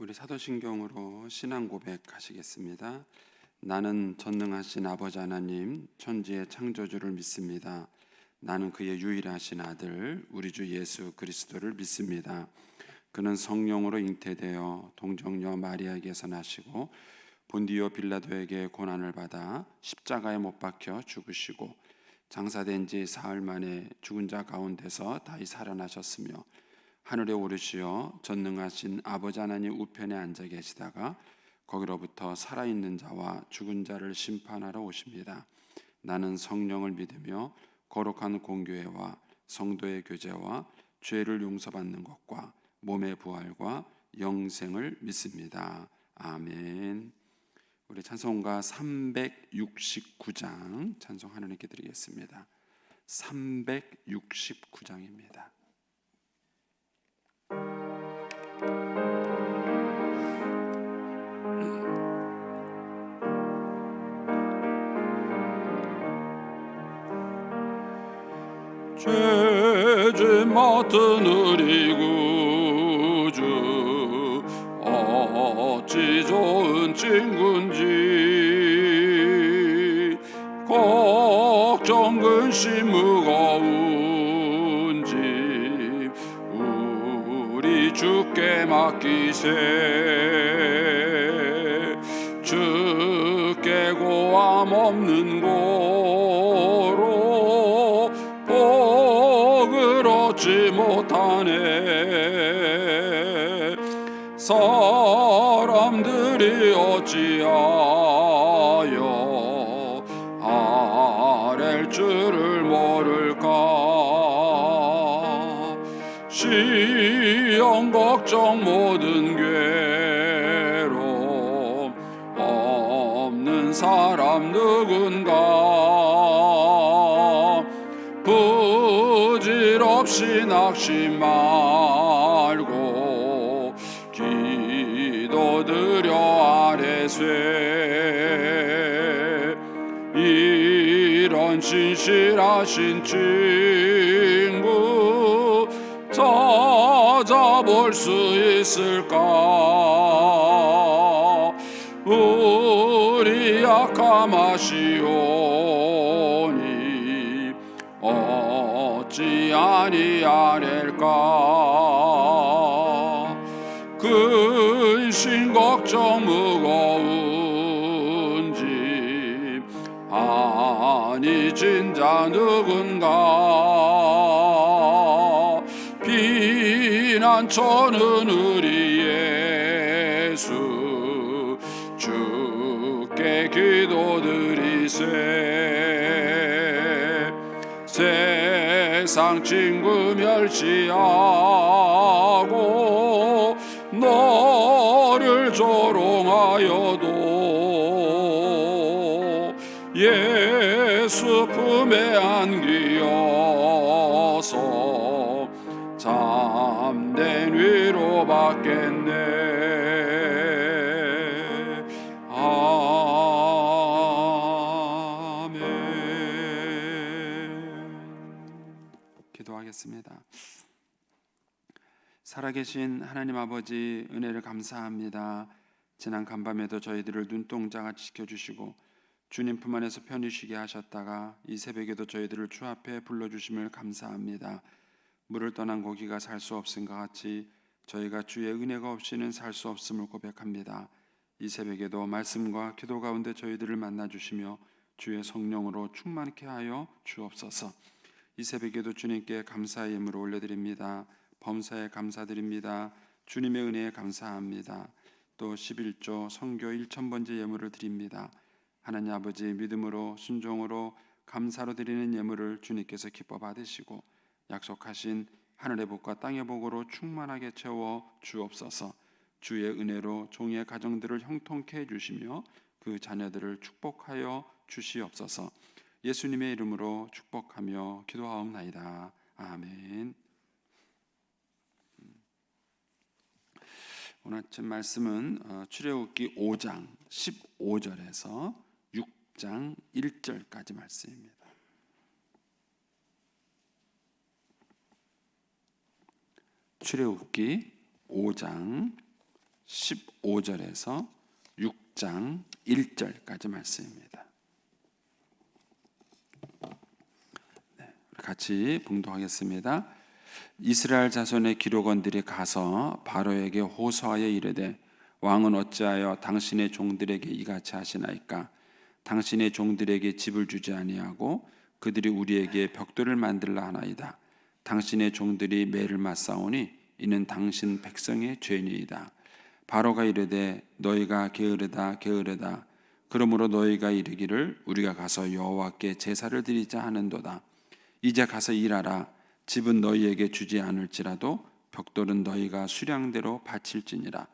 우리 사도신경으로 신앙 고백하시겠습니다. 나는 전능하신 아버지 하나님 천지의 창조주를 믿습니다. 나는 그의 유일하신 아들 우리 주 예수 그리스도를 믿습니다. 그는 성령으로 잉태되어 동정녀 마리아에게서 나시고 본디오 빌라도에게 고난을 받아 십자가에 못 박혀 죽으시고 장사된 지 사흘 만에 죽은 자 가운데서 다시 살아나셨으며 하늘에 오르시어 전능하신 아버지 하나님 우편에 앉아 계시다가 거기로부터 살아있는 자와 죽은 자를 심판하러 오십니다. 나는 성령을 믿으며 거룩한 공교회와 성도의 교제와 죄를 용서받는 것과 몸의 부활과 영생을 믿습니다. 아멘. 우리 찬송가 369장 찬송 하나님께 드리겠습니다. 369장입니다. 죄짐 맡은 우리 구주 어찌 좋은 친구인지 걱정 근심 무거운지 우리 주께 맡기세. 주께 고함 없는 고로 복을 얻지 못하네. 사람들이 어찌하여 아랠 줄을 모를까. 시험 걱정 모든 괴로움 없는 사람 누군가. 부질없이 낙심 말고 기도드려 아뢰세. 이런 신실하신 친구 찾아볼 수 있을까. 우리 약함하시오니 어찌 아니하릴까. 근심 걱정 무거운지 아니 진자 누군가. 피난처는 우리 예수 주께 기도드리세. 세상 친구 멸시하고 너를 조롱하여도 예수 품에 안기어서 참된 위로 받겠네. 기도하겠습니다. 살아계신 하나님 아버지, 은혜를 감사합니다. 지난 간밤에도 저희들을 눈동자같이 지켜주시고 주님 품 안에서 편히 쉬게 하셨다가 이 새벽에도 저희들을 주 앞에 불러주심을 감사합니다. 물을 떠난 고기가 살 수 없은 것 같이 저희가 주의 은혜가 없이는 살 수 없음을 고백합니다. 이 새벽에도 말씀과 기도 가운데 저희들을 만나주시며 주의 성령으로 충만케 하여 주옵소서. 이 새벽에도 주님께 감사의 예물을 올려드립니다. 범사에 감사드립니다. 주님의 은혜에 감사합니다. 또 11조 선교 1000번째 예물을 드립니다. 하나님 아버지, 믿음으로 순종으로 감사로 드리는 예물을 주님께서 기뻐 받으시고 약속하신 하늘의 복과 땅의 복으로 충만하게 채워 주옵소서. 주의 은혜로 종의 가정들을 형통케 해주시며 그 자녀들을 축복하여 주시옵소서. 예수님의 이름으로 축복하며 기도하옵나이다. 아멘. 오늘 아침 말씀은 출애굽기 5장 15절에서 6장 1절까지 말씀입니다. 출애굽기 5장 15절에서 6장 1절까지 말씀입니다. 같이 봉독하겠습니다. 이스라엘 자손의 기록원들이 가서 바로에게 호소하여 이르되 왕은 어찌하여 당신의 종들에게 이같이 하시나이까? 당신의 종들에게 집을 주지 아니하고 그들이 우리에게 벽돌을 만들라 하나이다. 당신의 종들이 매를 맞사오니 이는 당신 백성의 죄니이다. 바로가 이르되 너희가 게으르다 게으르다. 그러므로 너희가 이르기를 우리가 가서 여호와께 제사를 드리자 하는도다. 이제 가서 일하라. 집은 너희에게 주지 않을지라도 벽돌은 너희가 수량대로 바칠지니라.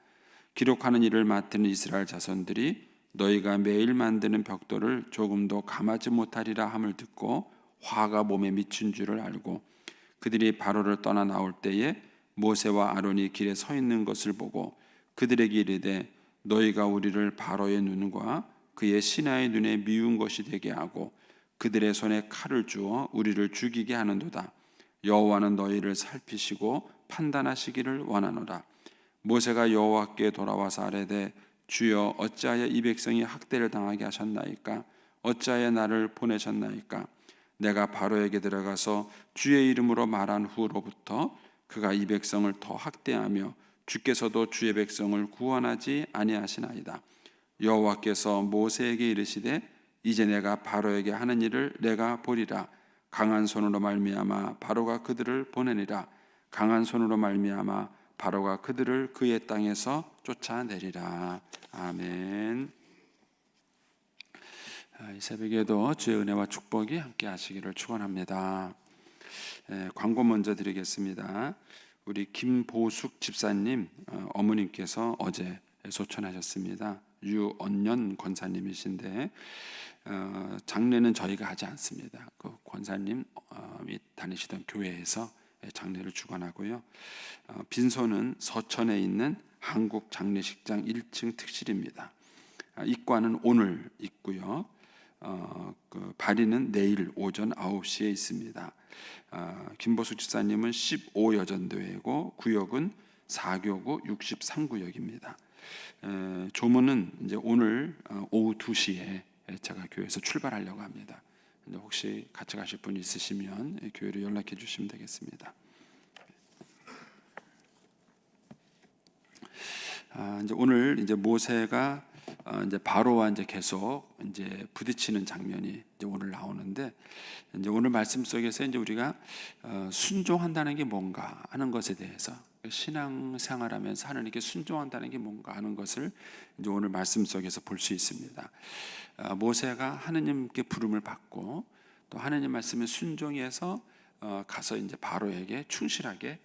기록하는 일을 맡은 이스라엘 자손들이 너희가 매일 만드는 벽돌을 조금도 감하지 못하리라 함을 듣고 화가 몸에 미친 줄을 알고 그들이 바로를 떠나 나올 때에 모세와 아론이 길에 서 있는 것을 보고 그들에게 이르되 너희가 우리를 바로의 눈과 그의 신하의 눈에 미운 것이 되게 하고 그들의 손에 칼을 주어 우리를 죽이게 하는도다. 여호와는 너희를 살피시고 판단하시기를 원하노라. 모세가 여호와께 돌아와서 아뢰되 주여 어찌하여 이 백성이 학대를 당하게 하셨나이까? 어찌하여 나를 보내셨나이까? 내가 바로에게 들어가서 주의 이름으로 말한 후로부터 그가 이 백성을 더 학대하며 주께서도 주의 백성을 구원하지 아니하시나이다. 여호와께서 모세에게 이르시되 이제 내가 바로에게 하는 일을 내가 보리라. 강한 손으로 말미암아 바로가 그들을 보내니라. 강한 손으로 말미암아 바로가 그들을 그의 땅에서 쫓아내리라. 아멘. 이 새벽에도 주의 은혜와 축복이 함께 하시기를 축원합니다. 광고 먼저 드리겠습니다. 우리 김보숙 집사님 어머님께서 어제 소천하셨습니다. 유언년 권사님이신데 장례는 저희가 하지 않습니다. 그 권사님이 다니시던 교회에서 장례를 주관하고요. 빈소는 서천에 있는 한국장례식장 1층 특실입니다. 입관은 오늘 있고요. 그 발인은 내일 오전 9시에 있습니다. 김보숙 집사님은 15여전도회고 구역은 4교구 63구역입니다. 조문은 이제 오늘 오후 2시에 제가 교회에서 출발하려고 합니다. 혹시 같이 가실 분 있으시면 교회로 연락해 주시면 되겠습니다. 이제 오늘 이제 모세가 이제 바로와 이제 계속 이제 부딪히는 장면이 이제 오늘 나오는데 이제 오늘 말씀 속에서 이제 우리가 순종한다는 게 뭔가 하는 것에 대해서 신앙생활하면서 하나님께 순종한다는 게 뭔가 하는 것을 이제 오늘 말씀 속에서 볼 수 있습니다. 모세가 하나님께 부름을 받고 또 하나님 말씀에 순종해서 가서 이제 바로에게 충실하게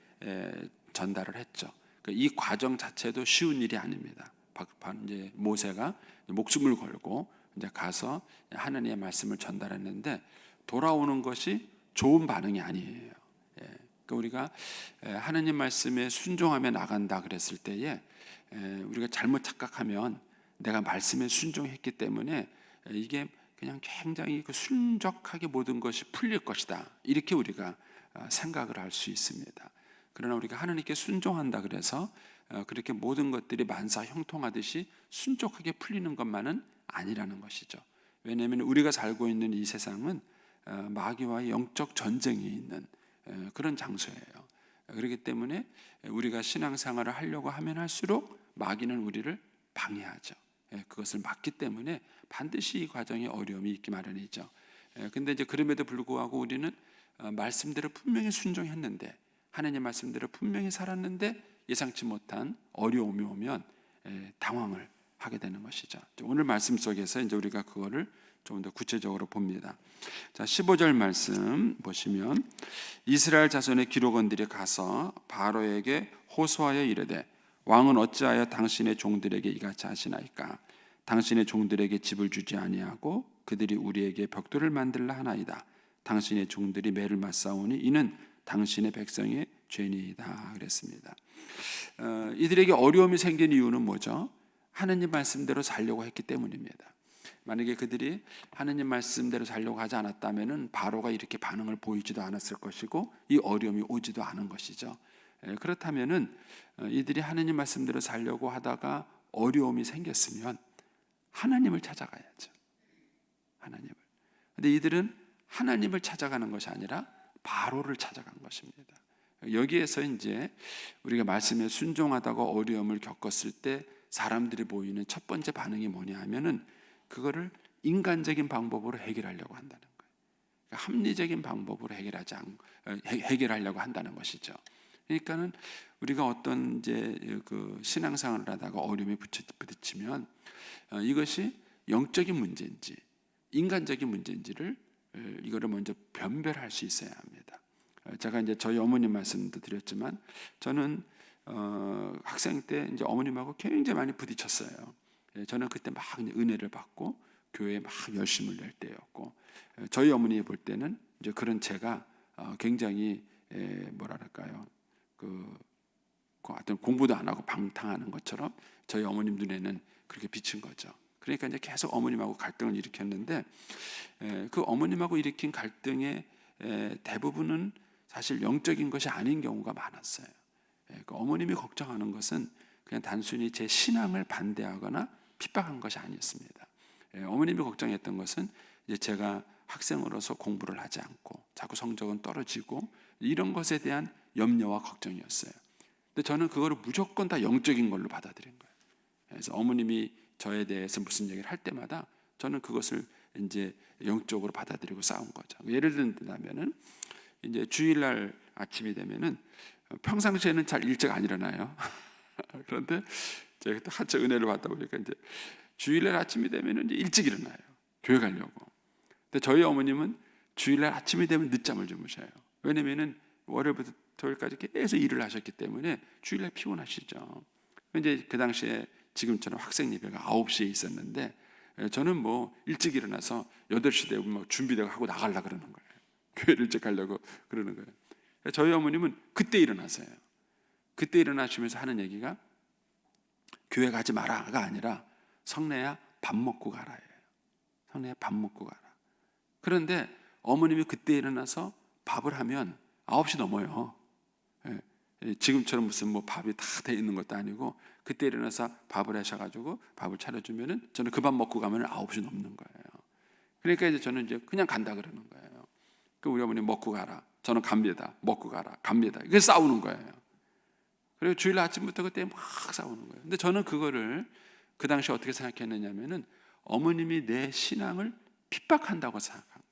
전달을 했죠. 이 과정 자체도 쉬운 일이 아닙니다. 이제 모세가 목숨을 걸고 이제 가서 하나님의 말씀을 전달했는데 돌아오는 것이 좋은 반응이 아니에요. 그러니까 우리가 하나님 말씀에 순종하며 나간다 그랬을 때에 우리가 잘못 착각하면 내가 말씀에 순종했기 때문에 이게 그냥 굉장히 순적하게 모든 것이 풀릴 것이다 이렇게 우리가 생각을 할 수 있습니다. 그러나 우리가 하나님께 순종한다 그래서 그렇게 모든 것들이 만사 형통하듯이 순적하게 풀리는 것만은 아니라는 것이죠. 왜냐하면 우리가 살고 있는 이 세상은 마귀와의 영적 전쟁이 있는 그런 장소예요. 그렇기 때문에 우리가 신앙생활을 하려고 하면 할수록 마귀는 우리를 방해하죠. 그것을 막기 때문에 반드시 이 과정에 어려움이 있기 마련이죠. 근데 이제 그럼에도 불구하고 우리는 말씀대로 분명히 순종했는데 하나님 말씀대로 분명히 살았는데 예상치 못한 어려움이 오면 당황을 하게 되는 것이죠. 오늘 말씀 속에서 이제 우리가 그거를 좀 더 구체적으로 봅니다. 자, 15절 말씀 보시면 이스라엘 자손의 기록원들이 가서 바로에게 호소하여 이르되 왕은 어찌하여 당신의 종들에게 이같이 하시나이까? 당신의 종들에게 집을 주지 아니하고 그들이 우리에게 벽돌을 만들라 하나이다. 당신의 종들이 매를 맞사오니 이는 당신의 백성의 죄니이다 그랬습니다. 이들에게 어려움이 생긴 이유는 뭐죠? 하느님 말씀대로 살려고 했기 때문입니다. 만약에 그들이 하느님 말씀대로 살려고 하지 않았다면은 바로가 이렇게 반응을 보이지도 않았을 것이고 이 어려움이 오지도 않은 것이죠. 그렇다면은 이들이 하나님 말씀대로 살려고 하다가 어려움이 생겼으면 하나님을 찾아가야죠. 하나님을. 근데 이들은 하나님을 찾아가는 것이 아니라 바로를 찾아간 것입니다. 여기에서 이제 우리가 말씀에 순종하다가 어려움을 겪었을 때 사람들이 보이는 첫 번째 반응이 뭐냐 하면은 그거를 인간적인 방법으로 해결하려고 한다는 거예요. 그러니까 합리적인 방법으로 해결하려고 한다는 것이죠. 그러니까는 우리가 어떤 이제 그 신앙생활을 하다가 어려움에 부딪히면 이것이 영적인 문제인지 인간적인 문제인지를 이거를 먼저 변별할 수 있어야 합니다. 제가 이제 저희 어머님 말씀도 드렸지만 저는 학생 때 이제 어머님하고 굉장히 많이 부딪혔어요. 저는 그때 막 은혜를 받고 교회에 막 열심을 낼 때였고, 저희 어머니 볼 때는 이제 그런 제가 굉장히 뭐랄까요, 어떤 공부도 안 하고 방탕하는 것처럼 저희 어머님 눈에는 그렇게 비친 거죠. 그러니까 이제 계속 어머님하고 갈등을 일으켰는데 그 어머님하고 일으킨 갈등의 대부분은 사실 영적인 것이 아닌 경우가 많았어요. 그 어머님이 걱정하는 것은 그냥 단순히 제 신앙을 반대하거나 핍박한 것이 아니었습니다. 어머님이 걱정했던 것은 이제 제가 학생으로서 공부를 하지 않고 자꾸 성적은 떨어지고 이런 것에 대한 염려와 걱정이었어요. 근데 저는 그거를 무조건 다 영적인 걸로 받아들인 거예요. 그래서 어머님이 저에 대해서 무슨 얘기를 할 때마다 저는 그것을 이제 영적으로 받아들이고 싸운 거죠. 예를 들면은 이제 주일날 아침이 되면은 평상시에는 잘 일찍 안 일어나요. 그런데 제가 또 한참 은혜를 받다 보니까 이제 주일날 아침이 되면은 이제 일찍 일어나요. 교회 가려고. 근데 저희 어머님은 주일날 아침이 되면 늦잠을 주무셔요. 왜냐면은 월요일부터 토요일까지 계속 일을 하셨기 때문에 주일날 피곤하시죠. 이제 그 당시에 지금처럼 학생 예배가 9시에 있었는데 저는 뭐 일찍 일어나서 8시 되고 뭐 준비되고 하고 나가려고 그러는 거예요. 교회를 일찍 가려고 그러는 거예요. 저희 어머님은 그때 일어나세요. 그때 일어나시면서 하는 얘기가 교회 가지 마라가 아니라 성래야 밥 먹고 가라예요. 성래야 밥 먹고 가라. 그런데 어머님이 그때 일어나서 밥을 하면 9시 넘어요. 지금처럼 무슨 뭐 밥이 다 돼 있는 것도 아니고 그때 일어나서 밥을 하셔가지고 밥을 차려주면은 저는 그 밥 먹고 가면 9시 넘는 거예요. 그러니까 이제 저는 이제 그냥 간다 그러는 거예요. 그 우리 어머니 먹고 가라. 저는 갑니다. 먹고 가라. 갑니다. 이게 싸우는 거예요. 그리고 주일 아침부터 그때 막 싸우는 거예요. 근데 저는 그거를 그 당시 어떻게 생각했느냐면은 어머님이 내 신앙을 핍박한다고 생각한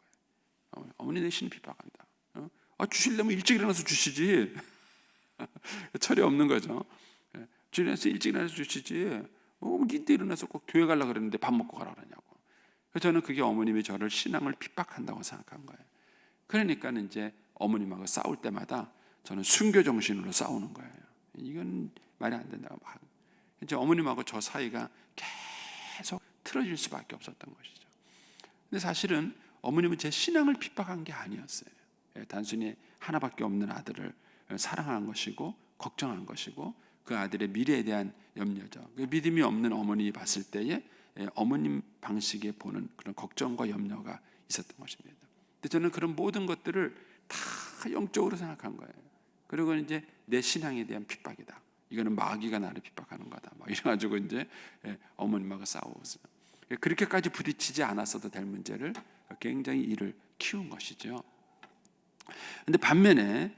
거예요. 어머니 내 신을 핍박한다. 주시려면 일찍 일어나서 주시지. 철이 없는 거죠. 주일에서 일찍 일어나서 주시지. 이때 일어나서 꼭 교회 가려고 그랬는데 밥 먹고 가라 그러냐고. 그래서 저는 그게 어머님이 저를 신앙을 핍박한다고 생각한 거예요. 그러니까 이제 어머님하고 싸울 때마다 저는 순교 정신으로 싸우는 거예요. 이건 말이 안 된다고 막. 이제 어머님하고 저 사이가 계속 틀어질 수밖에 없었던 것이죠. 근데 사실은 어머님은 제 신앙을 핍박한 게 아니었어요. 단순히 하나밖에 없는 아들을 사랑한 것이고 걱정한 것이고 그 아들의 미래에 대한 염려죠. 믿음이 없는 어머니 봤을 때에 어머님 방식에 보는 그런 걱정과 염려가 있었던 것입니다. 근데 저는 그런 모든 것들을 다 영적으로 생각한 거예요. 그리고 이제 내 신앙에 대한 핍박이다. 이거는 마귀가 나를 핍박하는 거다. 막 이래가지고 이제 어머님하고 싸우고 그렇게까지 부딪히지 않았어도 될 문제를 굉장히 일을 키운 것이죠. 근데 반면에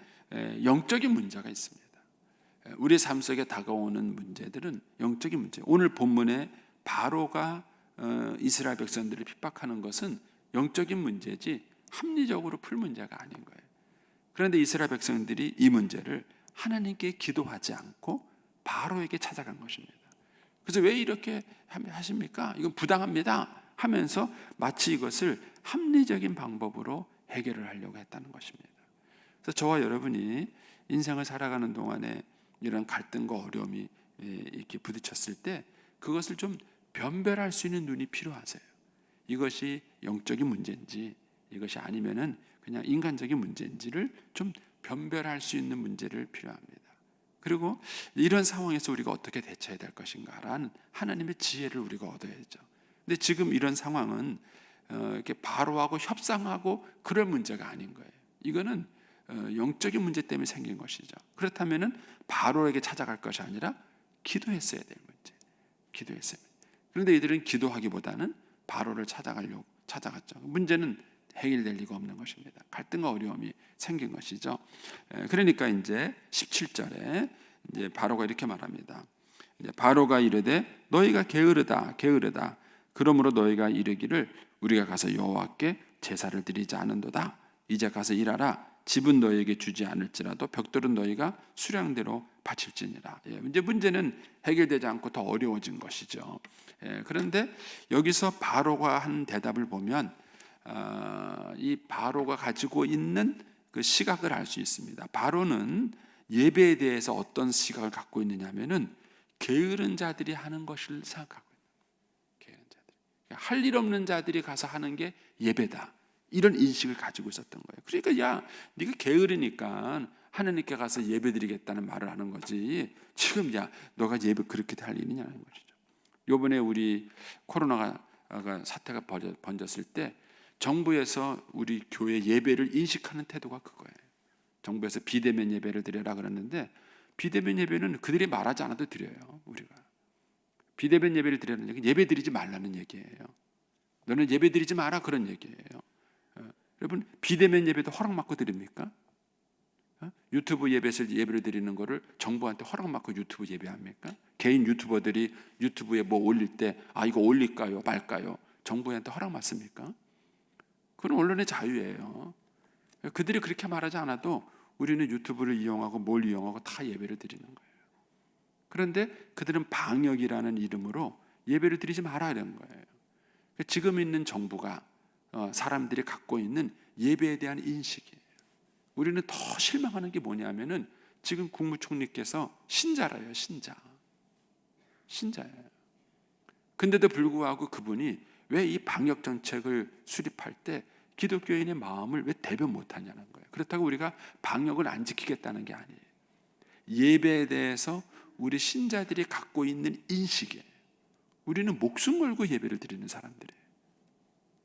영적인 문제가 있습니다. 우리 삶 속에 다가오는 문제들은 영적인 문제. 오늘 본문에 바로가 이스라엘 백성들을 핍박하는 것은 영적인 문제지 합리적으로 풀 문제가 아닌 거예요. 그런데 이스라엘 백성들이 이 문제를 하나님께 기도하지 않고 바로에게 찾아간 것입니다. 그래서 왜 이렇게 하십니까? 이건 부당합니다 하면서 마치 이것을 합리적인 방법으로 해결을 하려고 했다는 것입니다. 그래서 저와 여러분이 인생을 살아가는 동안에 이런 갈등과 어려움이 이렇게 부딪혔을 때 그것을 좀 변별할 수 있는 눈이 필요하세요. 이것이 영적인 문제인지 이것이 아니면은 그냥 인간적인 문제인지를 좀 변별할 수 있는 문제를 필요합니다. 그리고 이런 상황에서 우리가 어떻게 대처해야 될 것인가라는 하나님의 지혜를 우리가 얻어야죠. 근데 지금 이런 상황은 이렇게 바로하고 협상하고 그럴 문제가 아닌 거예요. 이거는 영적인 문제 때문에 생긴 것이죠. 그렇다면은 바로에게 찾아갈 것이 아니라 기도했어야 될 문제. 기도했어요. 그런데 이들은 기도하기보다는 바로를 찾아갔죠. 문제는 해결될 리가 없는 것입니다. 갈등과 어려움이 생긴 것이죠. 그러니까 이제 17절에 이제 바로가 이렇게 말합니다. 이제 바로가 이르되 너희가 게으르다 게으르다. 그러므로 너희가 이르기를 우리가 가서 여호와께 제사를 드리지 않은도다. 이제 가서 일하라. 집은 너희에게 주지 않을지라도 벽돌은 너희가 수량대로 바칠지니라. 이제 문제는 해결되지 않고 더 어려워진 것이죠. 그런데 여기서 바로가 한 대답을 보면 이 바로가 가지고 있는 그 시각을 알 수 있습니다. 바로는 예배에 대해서 어떤 시각을 갖고 있느냐면은 게으른 자들이 하는 것을 생각하고 있는, 게으른 자들, 할 일 없는 자들이 가서 하는 게 예배다. 이런 인식을 가지고 있었던 거예요. 그러니까 야, 네가 게으르니까 하나님께 가서 예배드리겠다는 말을 하는 거지. 지금 야, 너가 예배 그렇게 할 일이냐는 것이죠. 이번에 우리 코로나가 사태가 번졌을 때 정부에서 우리 교회 예배를 인식하는 태도가 그거예요. 정부에서 비대면 예배를 드려라 그랬는데 비대면 예배는 그들이 말하지 않아도 드려요. 우리가 비대면 예배를 드리는 얘기는 예배 드리지 말라는 얘기예요. 너는 예배 드리지 마라 그런 얘기예요. 여러분 비대면 예배도 허락받고 드립니까? 유튜브 예배를 드리는 거를 정부한테 허락받고 유튜브 예배합니까? 개인 유튜버들이 유튜브에 뭐 올릴 때 이거 올릴까요 말까요? 정부한테 허락받습니까? 그건 언론의 자유예요. 그들이 그렇게 말하지 않아도 우리는 유튜브를 이용하고 뭘 이용하고 다 예배를 드리는 거예요. 그런데 그들은 방역이라는 이름으로 예배를 드리지 마라 이런 거예요. 지금 있는 정부가 사람들이 갖고 있는 예배에 대한 인식이에요. 우리는 더 실망하는 게 뭐냐면은 지금 국무총리께서 신자라요. 신자예요. 근데도 불구하고 그분이 왜 이 방역 정책을 수립할 때 기독교인의 마음을 왜 대변 못하냐는 거예요. 그렇다고 우리가 방역을 안 지키겠다는 게 아니에요. 예배에 대해서 우리 신자들이 갖고 있는 인식이에요. 우리는 목숨 걸고 예배를 드리는 사람들이에요.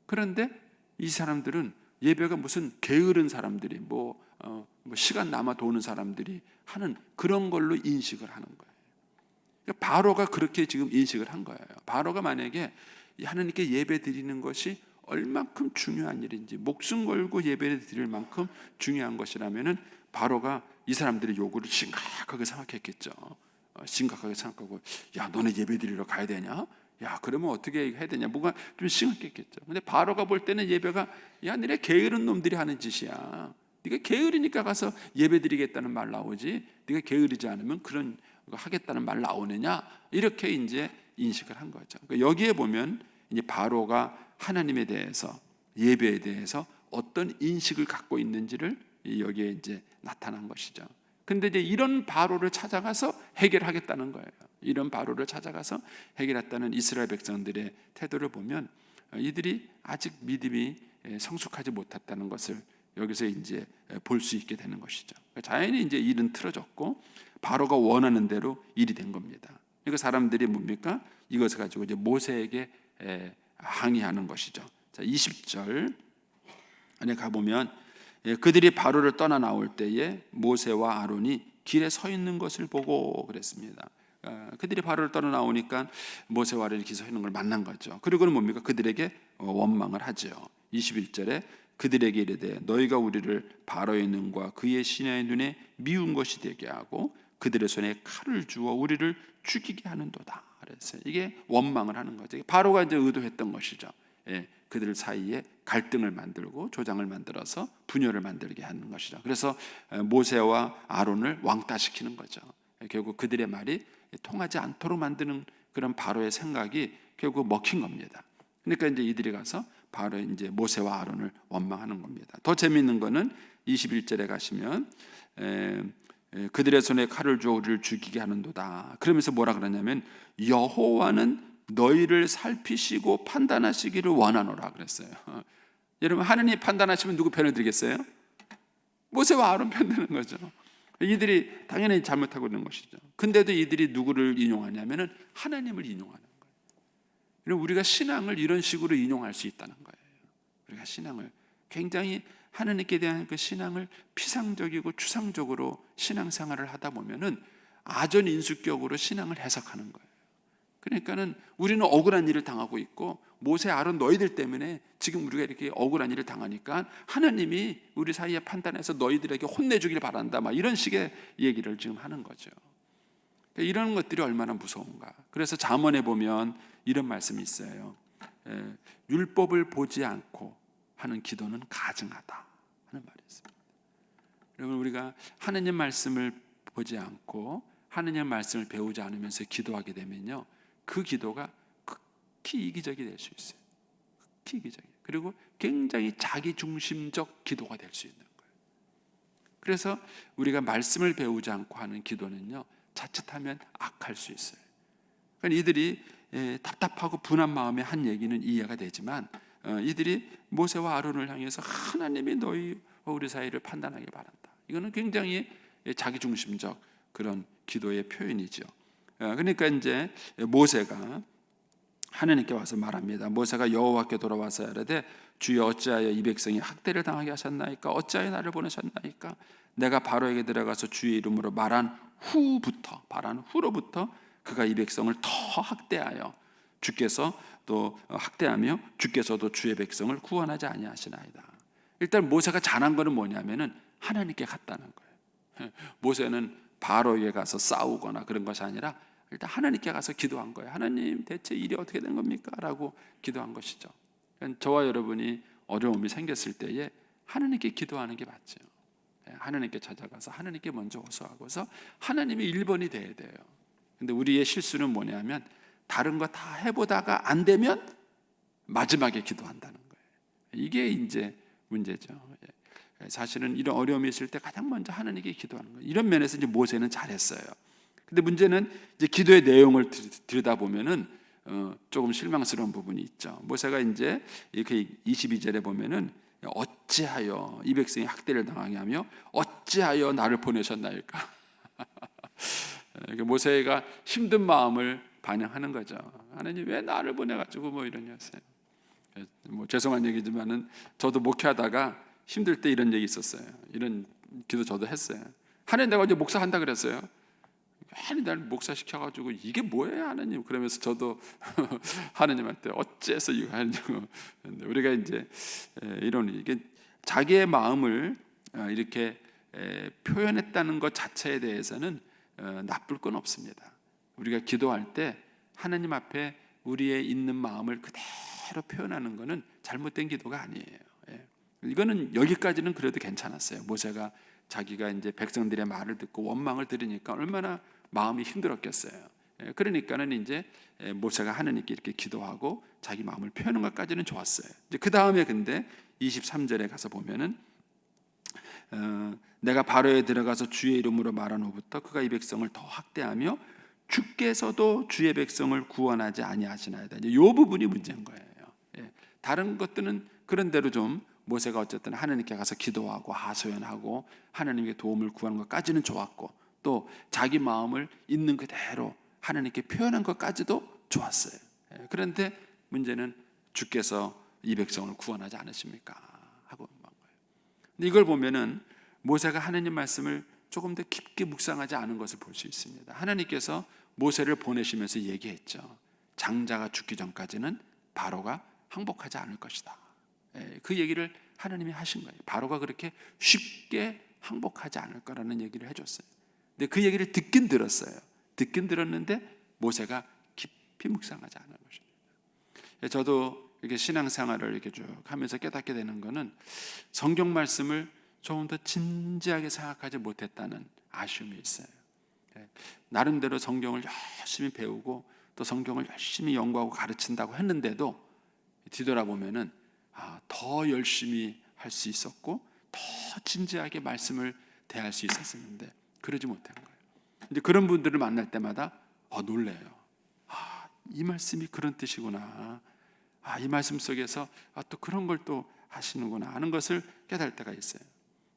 그런데 이 사람들은 예배가 무슨 게으른 사람들이 뭐 시간 남아 도는 사람들이 하는 그런 걸로 인식을 하는 거예요. 바로가 그렇게 지금 인식을 한 거예요. 바로가 만약에 하나님께 예배 드리는 것이 얼만큼 중요한 일인지 목숨 걸고 예배를 드릴 만큼 중요한 것이라면은 바로가 이 사람들의 요구를 심각하게 생각했겠죠. 심각하게 생각하고 야 너네 예배 드리러 가야 되냐? 야 그러면 어떻게 해야 되냐? 뭐가 좀 심각했겠죠. 근데 바로가 볼 때는 예배가 야 너네 게으른 놈들이 하는 짓이야. 네가 게으르니까 가서 예배 드리겠다는 말 나오지. 네가 게으르지 않으면 그런 거 하겠다는 말 나오느냐? 이렇게 이제 인식을 한 거죠. 그러니까 여기에 보면 이제 바로가 하나님에 대해서 예배에 대해서 어떤 인식을 갖고 있는지를 여기에 이제 나타난 것이죠. 근데 이제 이런 바로를 찾아가서 해결하겠다는 거예요. 이런 바로를 찾아가서 해결했다는 이스라엘 백성들의 태도를 보면 이들이 아직 믿음이 성숙하지 못했다는 것을 여기서 이제 볼 수 있게 되는 것이죠. 자연히 이제 일은 틀어졌고 바로가 원하는 대로 일이 된 겁니다. 그러니까 사람들이 뭡니까? 이것을 가지고 이제 모세에게 항의하는 것이죠. 자, 20절 안에 가보면 그들이 바로를 떠나 나올 때에 모세와 아론이 길에 서 있는 것을 보고 그랬습니다. 그들이 바로를 떠나 나오니까 모세와 아론이 길에 서 있는 걸 만난 거죠. 그리고는 뭡니까? 그들에게 원망을 하죠. 21절에 그들에게 이르되 너희가 우리를 바로의 눈과 그의 신하의 눈에 미운 것이 되게 하고 그들의 손에 칼을 주어 우리를 죽이게 하는도다. 그래서 이게 원망을 하는 거죠. 바로가 이제 의도했던 것이죠. 그들 사이에 갈등을 만들고 조장을 만들어서 분열을 만들게 하는 것이죠. 그래서 모세와 아론을 왕따시키는 거죠. 결국 그들의 말이 통하지 않도록 만드는 그런 바로의 생각이 결국 먹힌 겁니다. 그러니까 이제 이들이 가서 바로 이제 모세와 아론을 원망하는 겁니다. 더 재미있는 거는 21절에 가시면 그들의 손에 칼을 주어 우리를 죽이게 하는도다. 그러면서 뭐라 그러냐면 여호와는 너희를 살피시고 판단하시기를 원하노라 그랬어요. 여러분 하나님이 판단하시면 누구 편을 들겠어요? 모세와 아론 편 드는 거죠. 이들이 당연히 잘못하고 있는 것이죠. 근데도 이들이 누구를 인용하냐면은 하나님을 인용하는 거예요. 우리가 신앙을 이런 식으로 인용할 수 있다는 거예요. 우리가 신앙을 굉장히 하나님께 대한 그 신앙을 피상적이고 추상적으로 신앙생활을 하다 보면은 아전인수격으로 신앙을 해석하는 거예요. 그러니까는 우리는 억울한 일을 당하고 있고 모세, 아론 너희들 때문에 지금 우리가 이렇게 억울한 일을 당하니까 하나님이 우리 사이에 판단해서 너희들에게 혼내주길 바란다, 막 이런 식의 얘기를 지금 하는 거죠. 이런 것들이 얼마나 무서운가. 그래서 잠언에 보면 이런 말씀이 있어요. 율법을 보지 않고 하는 기도는 가증하다 하는 말이 있습니다. 여러분, 우리가 하느님 말씀을 보지 않고 하느님 말씀을 배우지 않으면서 기도하게 되면요, 그 기도가 극히 이기적이 될 수 있어요. 극히 이기적. 그리고 굉장히 자기중심적 기도가 될 수 있는 거예요. 그래서 우리가 말씀을 배우지 않고 하는 기도는요, 자칫하면 악할 수 있어요. 그러니까 이들이 답답하고 분한 마음에 한 얘기는 이해가 되지만, 이들이 모세와 아론을 향해서 하나님이 너희 우리 사이를 판단하기 바란다, 이거는 굉장히 자기중심적 그런 기도의 표현이죠. 그러니까 이제 모세가 하나님께 와서 말합니다. 모세가 여호와께 돌아와서 이르되 주여 어찌하여 이 백성이 학대를 당하게 하셨나이까? 어찌하여 나를 보내셨나이까? 내가 바로에게 들어가서 주의 이름으로 말한 후로부터 그가 이 백성을 더 학대하여 주께서 또 학대하며 주께서도 주의 백성을 구원하지 아니하시나이다. 일단 모세가 잘한 거는 뭐냐면은 하나님께 갔다는 거예요. 모세는 바로에게 가서 싸우거나 그런 것이 아니라 일단 하나님께 가서 기도한 거예요. 하나님, 대체 일이 어떻게 된 겁니까? 라고 기도한 것이죠. 그러니까 저와 여러분이 어려움이 생겼을 때에 하나님께 기도하는 게 맞죠. 하나님께 찾아가서 하나님께 먼저 호소하고서 하나님이 1번이 돼야 돼요. 근데 우리의 실수는 뭐냐면 다른 거 다 해보다가 안 되면 마지막에 기도한다는 거예요. 이게 이제 문제죠. 사실은 이런 어려움이 있을 때 가장 먼저 하나님께 기도하는 거예요. 이런 면에서 이제 모세는 잘했어요. 근데 문제는 이제 기도의 내용을 들여다보면은 조금 실망스러운 부분이 있죠. 모세가 이제 이렇게 22절에 보면은 어찌하여 이 백성이 학대를 당하게 하며 어찌하여 나를 보내셨나이까? 모세가 힘든 마음을 반영하는 거죠. 하나님 왜 나를 보내가지고 뭐 이러냐세요. 뭐 죄송한 얘기지만은 저도 목회하다가 힘들 때 이런 얘기 있었어요. 이런 기도 저도 했어요. 하나님, 내가 이제 목사 한다 그랬어요. 하나님 나를 목사 시켜가지고 이게 뭐예요 하나님? 그러면서 저도 하나님한테 어째서 이거 하냐고. 우리가 이제 이런 이게 자기의 마음을 이렇게 표현했다는 것 자체에 대해서는 나쁠 건 없습니다. 우리가 기도할 때 하나님 앞에 우리의 있는 마음을 그대로 표현하는 것은 잘못된 기도가 아니에요. 이거는 여기까지는 그래도 괜찮았어요. 모세가 자기가 이제 백성들의 말을 듣고 원망을 들으니까 얼마나 마음이 힘들었겠어요. 그러니까는 이제 모세가 하나님께 이렇게 기도하고 자기 마음을 표현하는 것까지는 좋았어요. 이제 그 다음에 근데 23절에 가서 보면은 내가 바로에 들어가서 주의 이름으로 말한 후부터 그가 이 백성을 더 학대하며 주께서도 주의 백성을 구원하지 아니하시나이다. 이 부분이 문제인 거예요. 다른 것들은 그런 대로 좀 모세가 어쨌든 하나님께 가서 기도하고 하소연하고 하나님께 도움을 구하는 것까지는 좋았고, 또 자기 마음을 있는 그대로 하나님께 표현한 것까지도 좋았어요. 그런데 문제는 주께서 이 백성을 구원하지 않으십니까? 하고 한 거예요. 근데 이걸 보면은 모세가 하나님 말씀을 조금 더 깊게 묵상하지 않은 것을 볼 수 있습니다. 하나님께서 모세를 보내시면서 얘기했죠. 장자가 죽기 전까지는 바로가 항복하지 않을 것이다. 그 얘기를 하나님이 하신 거예요. 바로가 그렇게 쉽게 항복하지 않을 거라는 얘기를 해줬어요. 근데 그 얘기를 듣긴 들었어요. 듣긴 들었는데 모세가 깊이 묵상하지 않은 것입니다. 저도 이렇게 신앙생활을 이렇게 쭉 하면서 깨닫게 되는 것은 성경 말씀을 조금 더 진지하게 생각하지 못했다는 아쉬움이 있어요. 나름대로 성경을 열심히 배우고 또 성경을 열심히 연구하고 가르친다고 했는데도 뒤돌아보면은 더 열심히 할 수 있었고 더 진지하게 말씀을 대할 수 있었는데 그러지 못한 거예요. 이제 그런 분들을 만날 때마다 놀래요. 이 말씀이 그런 뜻이구나. 이 말씀 속에서 또 그런 걸 또 하시는구나 하는 것을 깨달을 때가 있어요.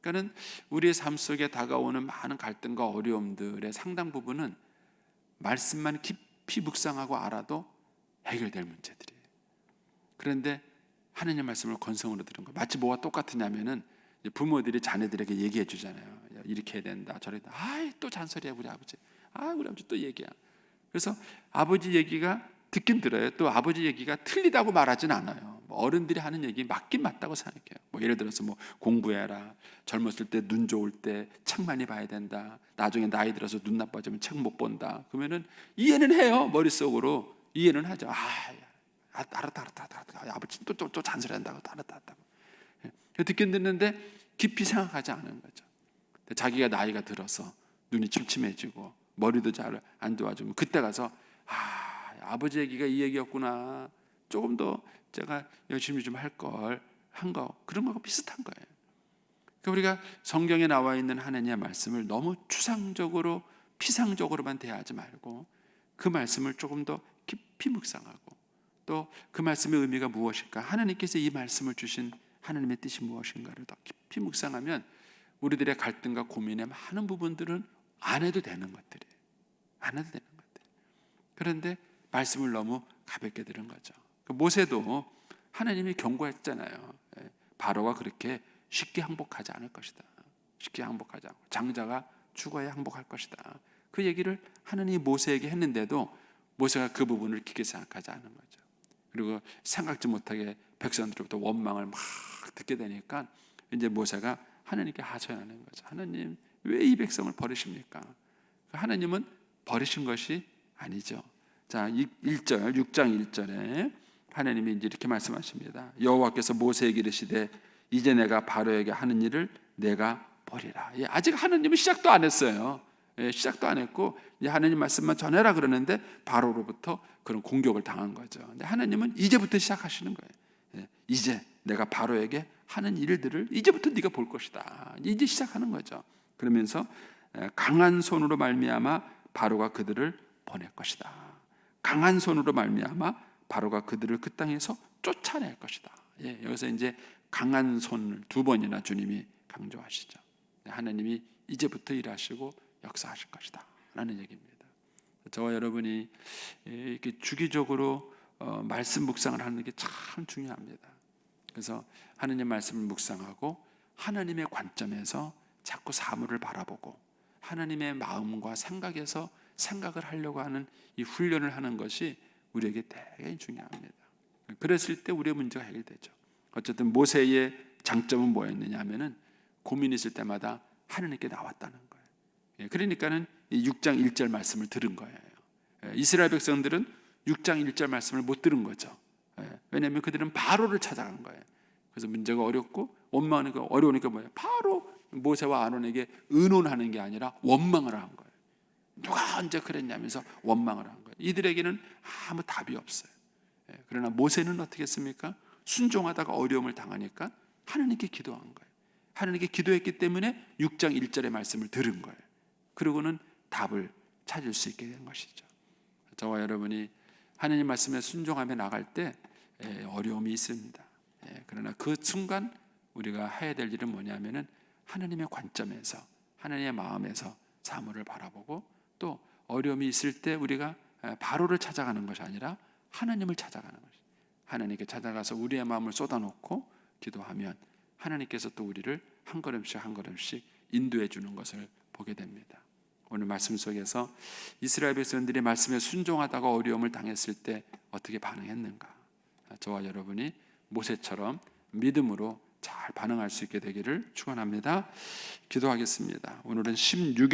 그러니까는 우리의 삶 속에 다가오는 많은 갈등과 어려움들의 상당 부분은 말씀만 깊이 묵상하고 알아도 해결될 문제들이에요. 그런데 하나님 말씀을 건성으로 들은 거. 마치 뭐가 똑같으냐면은 부모들이 자녀들에게 얘기해 주잖아요. 야, 이렇게 해야 된다, 저렇게. 아이, 또 잔소리야 우리 아버지. 우리 아버지 또 얘기야. 그래서 아버지 얘기가 듣긴 들어요. 또 아버지 얘기가 틀리다고 말하진 않아요. 어른들이 하는 얘기 맞긴 맞다고 생각해요. 예를 들어서 공부해라. 젊었을 때 눈 좋을 때 책 많이 봐야 된다. 나중에 나이 들어서 눈 나빠지면 책 못 본다. 그러면은 이해는 해요. 머릿속으로 이해는 하죠. 알았다. 아버지 또 잔소리한다고. 알았다. 듣긴 듣는데 깊이 생각하지 않은 거죠. 자기가 나이가 들어서 눈이 침침해지고 머리도 잘 안 좋아지면 그때 가서 아버지 얘기가 이 얘기였구나. 조금 더 제가 열심히 좀 할 걸 한 거, 그런 거하고 비슷한 거예요. 그러니까 우리가 성경에 나와 있는 하나님의 말씀을 너무 추상적으로 피상적으로만 대하지 말고 그 말씀을 조금 더 깊이 묵상하고 또 그 말씀의 의미가 무엇일까, 하나님께서 이 말씀을 주신 하나님의 뜻이 무엇인가를 더 깊이 묵상하면 우리들의 갈등과 고민의 많은 부분들은 안 해도 되는 것들이에요. 안 해도 되는 것들. 그런데 말씀을 너무 가볍게 들은 거죠. 모세도 하나님이 경고했잖아요. 바로가 그렇게 쉽게 항복하지 않을 것이다. 쉽게 항복하지 않고 장자가 죽어야 항복할 것이다. 그 얘기를 하나님이 모세에게 했는데도 모세가 그 부분을 깊게 생각하지 않은 거죠. 그리고 생각지 못하게 백성들로부터 원망을 막 듣게 되니까 이제 모세가 하나님께 하소연하는 거죠. 하나님, 왜 이 백성을 버리십니까? 하나님은 버리신 것이 아니죠. 자, 1절, 6장 1절에 하나님이 이제 이렇게 말씀하십니다. 여호와께서 모세에게 이르시되 이제 내가 바로에게 하는 일을 내가 보리라. 아직 하나님은 시작도 안 했어요. 시작도 안 했고 이제 하나님 말씀만 전해라 그러는데 바로로부터 그런 공격을 당한 거죠. 근데 하나님은 이제부터 시작하시는 거예요. 이제 내가 바로에게 하는 일들을 이제부터 네가 볼 것이다. 이제 시작하는 거죠. 그러면서 강한 손으로 말미암아 바로가 그들을 보낼 것이다. 강한 손으로 말미암아 바로가 그들을 그 땅에서 쫓아낼 것이다. 여기서 이제 강한 손을 두 번이나 주님이 강조하시죠. 하나님이 이제부터 일하시고 역사하실 것이다 라는 얘기입니다. 저와 여러분이 이렇게 주기적으로 말씀 묵상을 하는 게 참 중요합니다. 그래서 하나님 말씀을 묵상하고 하나님의 관점에서 자꾸 사물을 바라보고 하나님의 마음과 생각에서 생각을 하려고 하는 이 훈련을 하는 것이 우리에게 되게 중요합니다. 그랬을 때 우리의 문제가 해결되죠. 어쨌든 모세의 장점은 뭐였느냐 하면은 고민 있을 때마다 하나님께 나왔다는 거예요. 그러니까는 6장 1절 말씀을 들은 거예요. 이스라엘 백성들은 6장 1절 말씀을 못 들은 거죠. 왜냐하면 그들은 바로를 찾아간 거예요. 그래서 문제가 어렵고 원망하니까 어려우니까 뭐예요? 바로 모세와 아론에게 의논하는 게 아니라 원망을 한 거예요. 누가 언제 그랬냐면서 원망을 한 거예요. 이들에게는 아무 답이 없어요. 그러나 모세는 어떻게 했습니까? 순종하다가 어려움을 당하니까 하나님께 기도한 거예요. 하나님께 기도했기 때문에 6장 1절의 말씀을 들은 거예요. 그리고는 답을 찾을 수 있게 된 것이죠. 저와 여러분이 하나님 말씀에 순종하며 나갈 때 어려움이 있습니다. 그러나 그 순간 우리가 해야 될 일은 뭐냐면은 하나님의 관점에서 하나님의 마음에서 사물을 바라보고 또 어려움이 있을 때 우리가 바로를 찾아가는 것이 아니라 하나님을 찾아가는 것이. 하나님께 찾아가서 우리의 마음을 쏟아놓고 기도하면 하나님께서 또 우리를 한 걸음씩 한 걸음씩 인도해 주는 것을 보게 됩니다. 오늘 말씀 속에서 이스라엘 백성들이 말씀에 순종하다가 어려움을 당했을 때 어떻게 반응했는가? 저와 여러분이 모세처럼 믿음으로 잘 반응할 수 있게 되기를 축원합니다. 기도하겠습니다. 오늘은 16일